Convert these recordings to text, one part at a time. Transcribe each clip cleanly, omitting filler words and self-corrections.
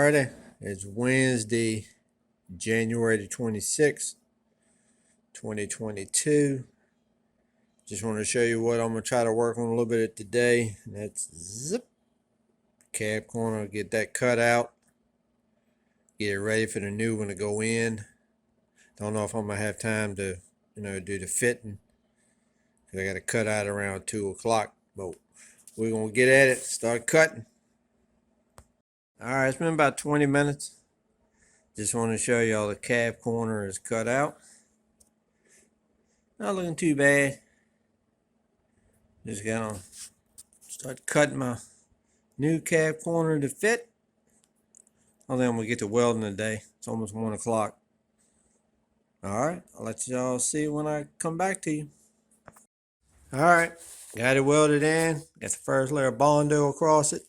Alrighty, it's Wednesday, January the 26th, 2022. Just want to show you what I'm going to try to work on a little bit today. And that's zip, cab corner, get that cut out. Get it ready for the new one to go in. Don't know if I'm going to have time to, do the fitting. I got to cut out around 2 o'clock, but we're going to get at it, start cutting. Alright, it's been about 20 minutes. Just want to show y'all the cab corner is cut out. Not looking too bad. Just gonna start cutting my new cab corner to fit. I think I'm gonna get to welding today. It's almost 1 o'clock. Alright, I'll let y'all see when I come back to you. Alright, got it welded in. Got the first layer of Bondo across it.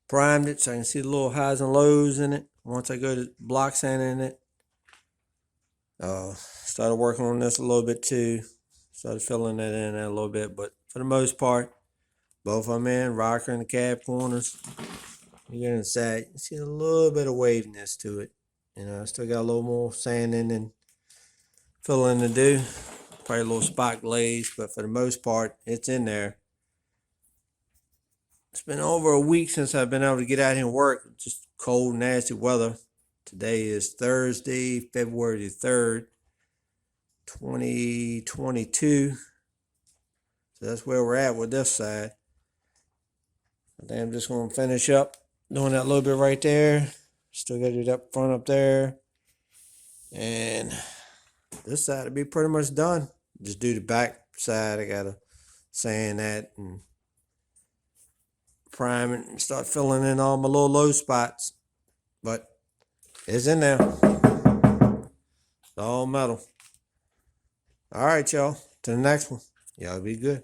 Primed it so I can see the little highs and lows in it. Once I go to block sanding it. Started working on this a little bit too. Started filling that in a little bit, but for the most part, both of them in, rocker and the cab corners. You get inside, you see a little bit of waviness to it. Still got a little more sanding and filling to do. Probably a little spot glaze, but for the most part, it's in there. It's been over a week since I've been able to get out here and work. Just cold, nasty weather. Today is Thursday, February the 3rd, 2022. So that's where we're at with this side. I think I'm just going to finish up doing that little bit right there. Still got to do that front up there. And this side will be pretty much done. Just do the back side. I got to sand that and prime it and start filling in all my little low spots. But it's in there. It's all metal. All right, y'all. To the next one. Y'all be good.